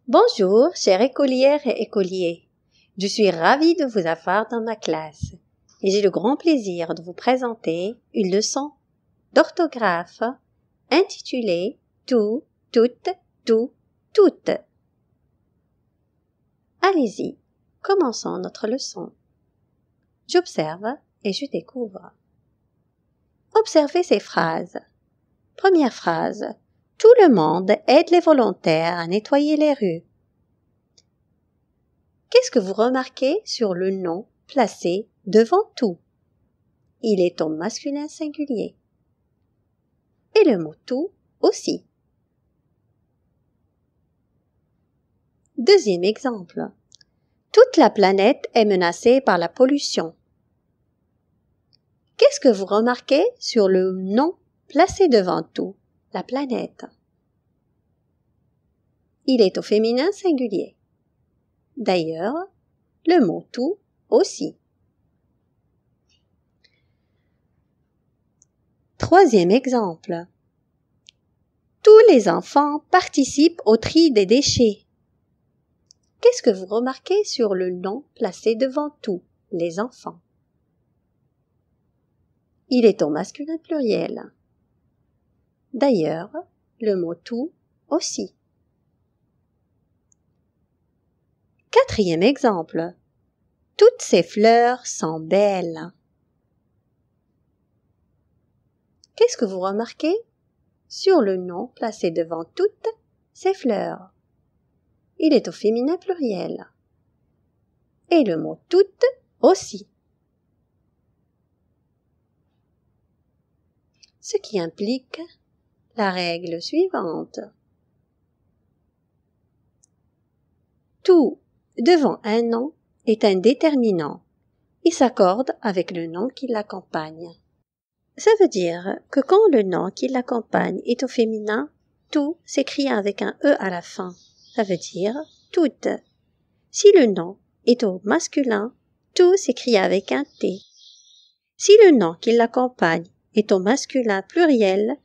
Bonjour, chères écolières et écoliers. Je suis ravie de vous avoir dans ma classe et j'ai le grand plaisir de vous présenter une leçon d'orthographe intitulée Tout, toutes, tout, toutes. Allez-y, commençons notre leçon. J'observe et je découvre. Observez ces phrases. Première phrase. Tout le monde aide les volontaires à nettoyer les rues. Qu'est-ce que vous remarquez sur le nom placé devant tout? Il est au masculin singulier. Et le mot tout aussi. Deuxième exemple. Toute la planète est menacée par la pollution. Qu'est-ce que vous remarquez sur le nom placé devant tout? La planète. Il est au féminin singulier. D'ailleurs, le mot tout aussi. Troisième exemple. Tous les enfants participent au tri des déchets. Qu'est-ce que vous remarquez sur le nom placé devant tout? Les enfants. Il est au masculin pluriel. D'ailleurs, le mot tout aussi. Quatrième exemple. Toutes ces fleurs sont belles. Qu'est-ce que vous remarquez sur le nom placé devant toutes ces fleurs? Il est au féminin pluriel. Et le mot toutes aussi. Ce qui implique la règle suivante. Tout devant un nom est un déterminant. Il s'accorde avec le nom qui l'accompagne. Ça veut dire que quand le nom qui l'accompagne est au féminin, tout s'écrit avec un E à la fin. Ça veut dire toutes. Si le nom est au masculin, tout s'écrit avec un T. Si le nom qui l'accompagne est au masculin pluriel,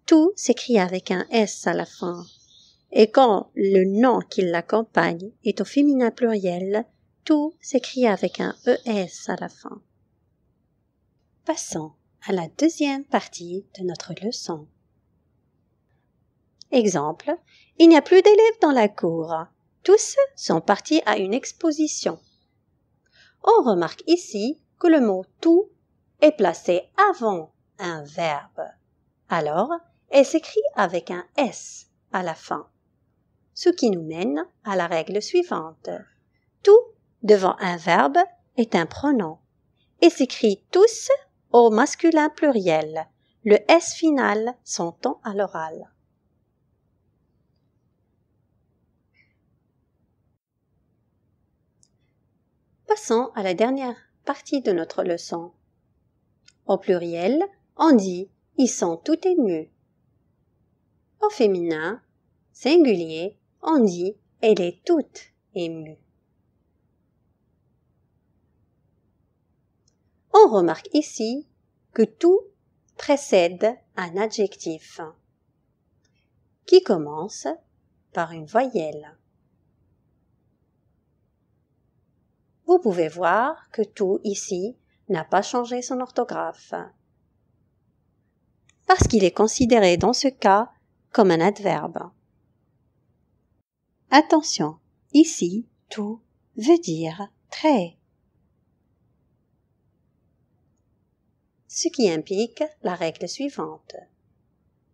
tout s'écrit avec un S à la fin. Et quand le nom qui l'accompagne est au féminin pluriel, tout s'écrit avec un ES à la fin. Passons à la deuxième partie de notre leçon. Exemple, il n'y a plus d'élèves dans la cour. Tous sont partis à une exposition. On remarque ici que le mot tout est placé avant un verbe. Alors, elle s'écrit avec un S à la fin. Ce qui nous mène à la règle suivante. Tout devant un verbe est un pronom et s'écrit tous au masculin pluriel. Le S final s'entend à l'oral. Passons à la dernière partie de notre leçon. Au pluriel, on dit « ils sont tout émus ». Au féminin, singulier, on dit « elle est toute émue ». On remarque ici que tout précède un adjectif qui commence par une voyelle. Vous pouvez voir que tout ici n'a pas changé son orthographe parce qu'il est considéré dans ce cas comme un adverbe. Attention, ici, tout veut dire très, ce qui implique la règle suivante.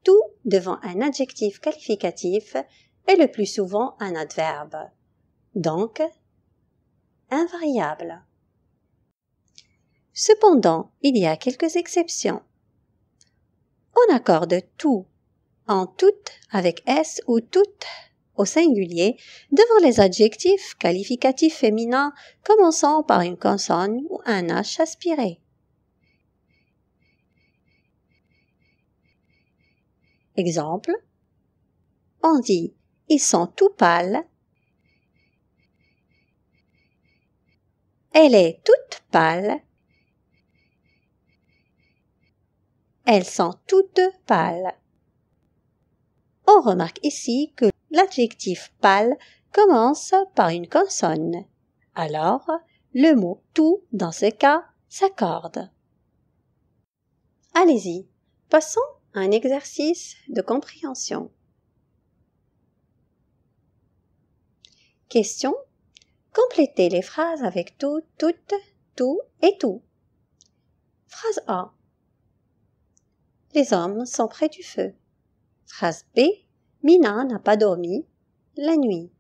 Tout devant un adjectif qualificatif est le plus souvent un adverbe, donc invariable. Cependant, il y a quelques exceptions. On accorde tout en toutes avec S ou toutes au singulier devant les adjectifs qualificatifs féminins commençant par une consonne ou un H aspiré. Exemple, on dit « ils sont tout pâles », elle est toute pâle, elles sont toutes pâles. On remarque ici que l'adjectif pâle commence par une consonne. Alors, le mot tout, dans ce cas, s'accorde. Allez-y, passons à un exercice de compréhension. Question. Complétez les phrases avec tout, toutes, tout et tout. Phrase A. Les hommes sont près du feu. Phrase B. Mina n'a pas dormi la nuit.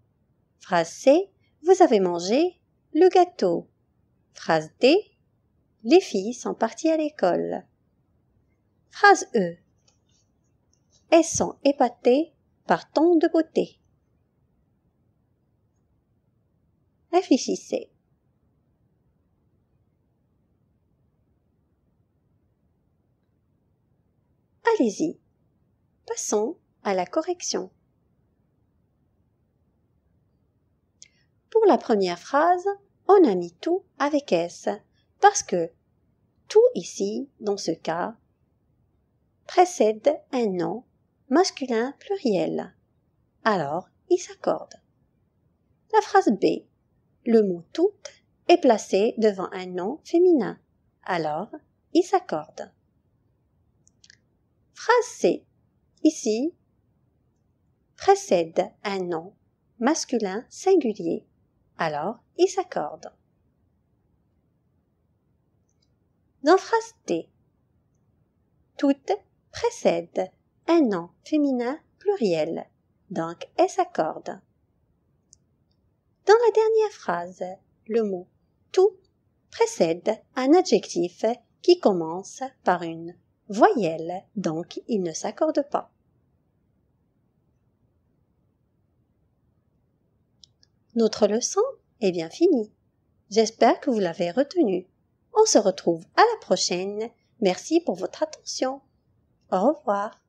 Phrase C. Vous avez mangé le gâteau. Phrase D. Les filles sont parties à l'école. Phrase E. Elles sont épatées par tant de beauté. Réfléchissez. Allez-y. Passons à la correction. Pour la première phrase, on a mis tout avec S parce que tout ici, dans ce cas, précède un nom masculin pluriel. Alors, il s'accorde. La phrase B, le mot tout est placé devant un nom féminin. Alors, il s'accorde. Phrase C, ici, précède un nom masculin singulier. Alors, il s'accorde. Dans phrase D, tout précède un nom féminin pluriel, donc elle s'accorde. Dans la dernière phrase, le mot tout précède un adjectif qui commence par une voyelle, donc il ne s'accorde pas. Notre leçon est bien finie. J'espère que vous l'avez retenue. On se retrouve à la prochaine. Merci pour votre attention. Au revoir.